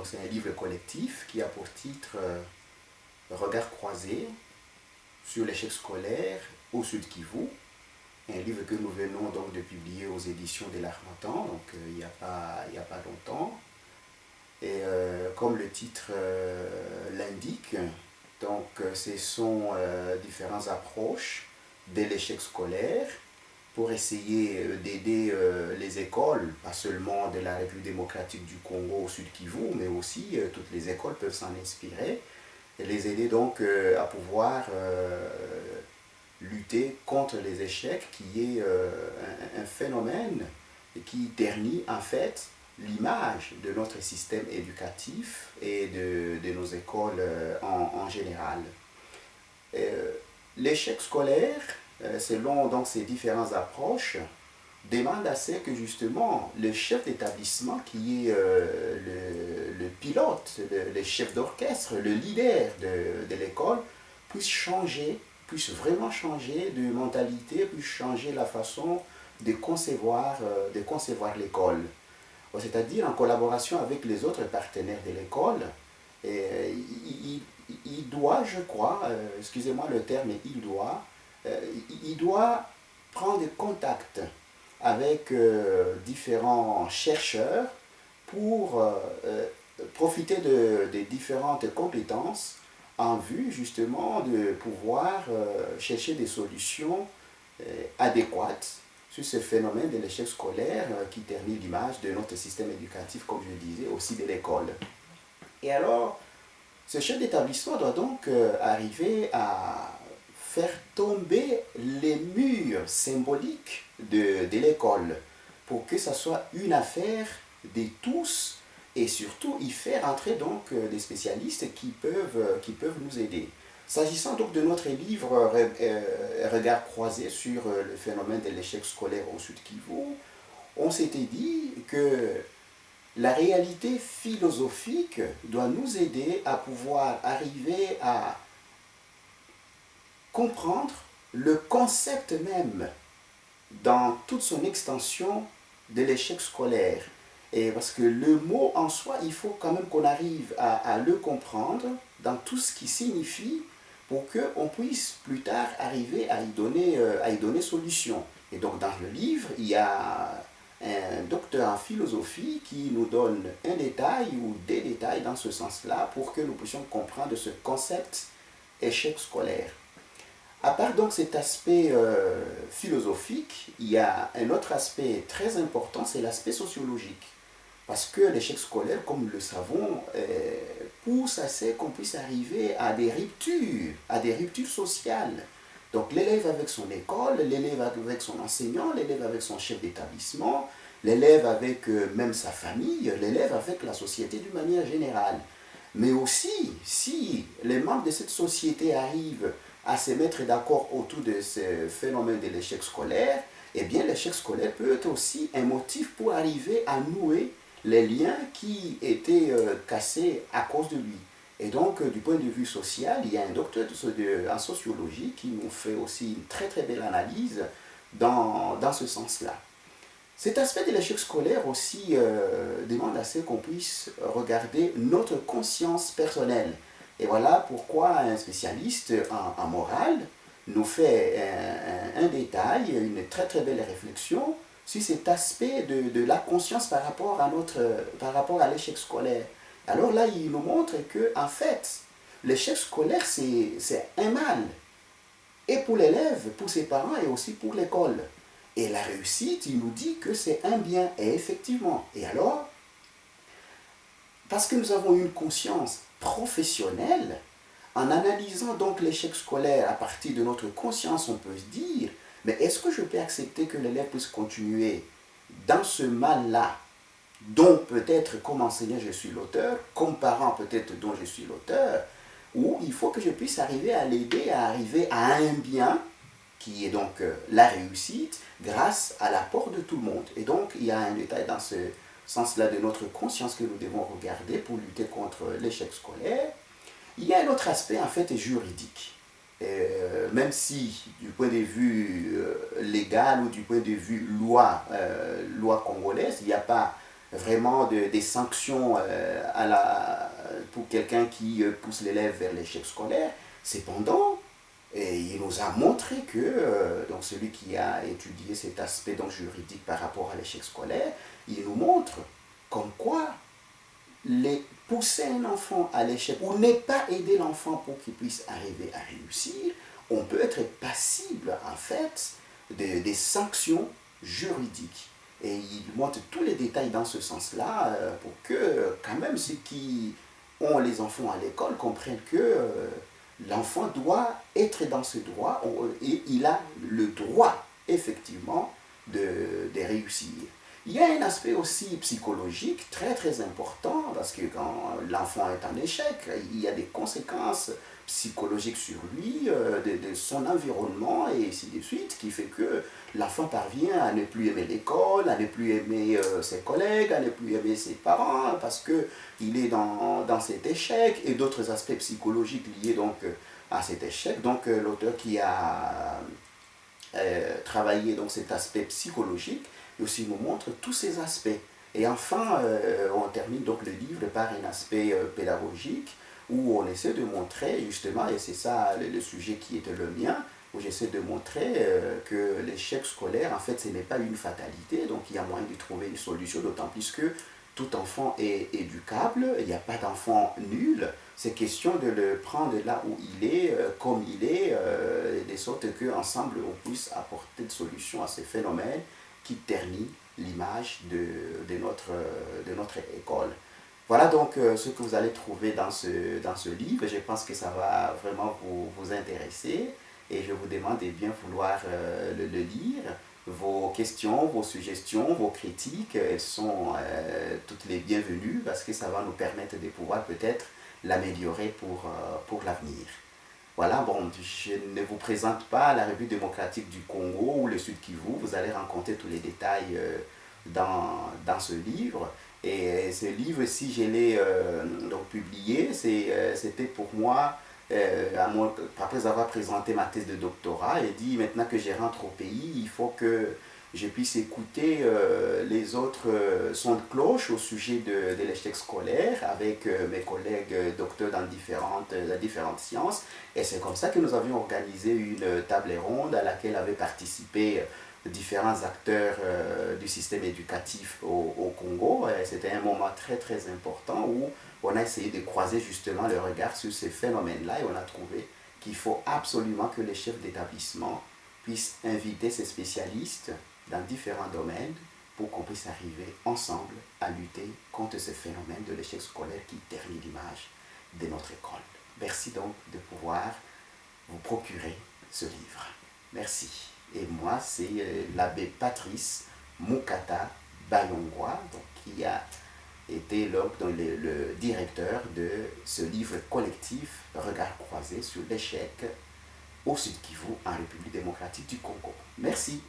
Donc c'est un livre collectif qui a pour titre Regard croisé sur l'échec scolaire au Sud Kivu. Un livre que nous venons donc de publier aux éditions de l'Harmattan, donc il n'y a pas longtemps. Et comme le titre l'indique, donc ce sont différentes approches de l'échec scolaire pour essayer d'aider les écoles, pas seulement de la République démocratique du Congo au Sud Kivu, mais aussi toutes les écoles peuvent s'en inspirer et les aider donc à pouvoir lutter contre les échecs, qui est un phénomène qui ternit en fait l'image de notre système éducatif et de nos écoles en général. L'échec scolaire, selon donc ces différentes approches, demande à ce que justement le chef d'établissement, qui est le pilote, le chef d'orchestre, le leader de l'école, puisse vraiment changer de mentalité, puisse changer la façon de concevoir l'école. C'est-à-dire en collaboration avec les autres partenaires de l'école, il doit, je crois, excusez-moi le terme, il doit prendre contact avec différents chercheurs pour profiter des différentes compétences en vue justement de pouvoir chercher des solutions adéquates sur ce phénomène de l'échec scolaire qui ternit l'image de notre système éducatif, comme je disais, aussi de l'école. Et alors, ce chef d'établissement doit donc arriver à faire tomber les murs symboliques de l'école pour que ça soit une affaire de tous et surtout y faire entrer donc des spécialistes qui peuvent nous aider. S'agissant donc de notre livre Regard croisé sur le phénomène de l'échec scolaire au Sud Kivu, on s'était dit que la réalité philosophique doit nous aider à pouvoir arriver à comprendre le concept même dans toute son extension de l'échec scolaire. Et parce que le mot en soi, il faut quand même qu'on arrive à le comprendre dans tout ce qui signifie pour qu'on puisse plus tard arriver à y donner solution. Et donc dans le livre, il y a un docteur en philosophie qui nous donne un détail ou des détails dans ce sens-là pour que nous puissions comprendre ce concept échec scolaire. À part donc cet aspect philosophique, il y a un autre aspect très important, c'est l'aspect sociologique. Parce que l'échec scolaire, comme nous le savons, pousse à ce qu'on puisse arriver à des ruptures sociales. Donc l'élève avec son école, l'élève avec son enseignant, l'élève avec son chef d'établissement, l'élève avec même sa famille, l'élève avec la société d'une manière générale. Mais aussi, si les membres de cette société arrivent à se mettre d'accord autour de ce phénomène de l'échec scolaire, eh bien l'échec scolaire peut être aussi un motif pour arriver à nouer les liens qui étaient cassés à cause de lui. Et donc, du point de vue social, il y a un docteur en sociologie qui nous fait aussi une très très belle analyse dans ce sens-là. Cet aspect de l'échec scolaire aussi demande à ce qu'on puisse regarder notre conscience personnelle. Et voilà pourquoi un spécialiste en morale nous fait un détail, une très très belle réflexion sur cet aspect de la conscience par rapport à l'échec scolaire. Alors là, il nous montre que en fait, l'échec scolaire, c'est un mal. Et pour l'élève, pour ses parents et aussi pour l'école. Et la réussite, il nous dit que c'est un bien. Et effectivement. Et alors, parce que nous avons une conscience professionnelle, en analysant donc l'échec scolaire à partir de notre conscience, on peut se dire, mais est-ce que je peux accepter que l'élève puisse continuer dans ce mal-là, dont peut-être comme enseignant je suis l'auteur, comme parent peut-être dont je suis l'auteur, ou il faut que je puisse arriver à l'aider à arriver à un bien, qui est donc la réussite, grâce à l'apport de tout le monde. Et donc il y a un détail dans ce sens-là de notre conscience que nous devons regarder pour lutter contre l'échec scolaire. Il y a un autre aspect en fait juridique. Même si du point de vue légal ou du point de vue loi congolaise, il n'y a pas vraiment des sanctions pour quelqu'un qui pousse l'élève vers l'échec scolaire. Cependant, et il nous a montré que, donc celui qui a étudié cet aspect donc, juridique par rapport à l'échec scolaire, il nous montre comme quoi pousser un enfant à l'échec ou ne pas aider l'enfant pour qu'il puisse arriver à réussir, on peut être passible en fait des sanctions juridiques. Et il montre tous les détails dans ce sens-là pour que quand même ceux qui ont les enfants à l'école comprennent que l'enfant doit être dans ce droit et il a le droit effectivement de réussir. Il y a un aspect aussi psychologique très très important parce que quand l'enfant est en échec, il y a des conséquences psychologiques sur lui, de son environnement et ainsi de suite, qui fait que l'enfant parvient à ne plus aimer l'école, à ne plus aimer ses collègues, à ne plus aimer ses parents parce qu'il est dans cet échec et d'autres aspects psychologiques liés donc à cet échec. Donc l'auteur qui a travaillé donc cet aspect psychologique et aussi nous montre tous ces aspects. Et enfin, on termine donc le livre par un aspect pédagogique où on essaie de montrer justement, et c'est ça le sujet qui était le mien, où j'essaie de montrer que l'échec scolaire, en fait, ce n'est pas une fatalité, donc il y a moyen de trouver une solution, d'autant plus que tout enfant est éducable, il n'y a pas d'enfant nul, c'est question de le prendre là où il est, comme il est, de sorte qu'ensemble on puisse apporter des solutions à ces phénomènes qui ternit l'image de notre école. Voilà donc ce que vous allez trouver dans ce livre. Je pense que ça va vraiment vous intéresser et je vous demande de bien vouloir le lire. Vos questions, vos suggestions, vos critiques, elles sont toutes les bienvenues parce que ça va nous permettre de pouvoir peut-être l'améliorer pour l'avenir. Voilà, bon, je ne vous présente pas la République démocratique du Congo ou le Sud Kivu, vous allez rencontrer tous les détails dans ce livre. Et ce livre, si je l'ai donc publié, c'était pour moi, après avoir présenté ma thèse de doctorat, et dit maintenant que je rentre au pays, il faut que je puisse écouter les autres sons de cloche au sujet de l'échec scolaire avec mes collègues docteurs dans différentes sciences. Et c'est comme ça que nous avions organisé une table ronde à laquelle avaient participé différents acteurs du système éducatif au Congo. C'était un moment très très important où on a essayé de croiser justement le regard sur ces phénomènes-là et on a trouvé qu'il faut absolument que les chefs d'établissement puissent inviter ces spécialistes dans différents domaines pour qu'on puisse arriver ensemble à lutter contre ce phénomène de l'échec scolaire qui ternit l'image de notre école. Merci donc de pouvoir vous procurer ce livre. Merci. Et moi, c'est l'abbé Patrice Mukata Bayongwa, donc, qui a été le directeur de ce livre collectif Regard croisé sur l'échec au Sud Kivu en République démocratique du Congo. Merci.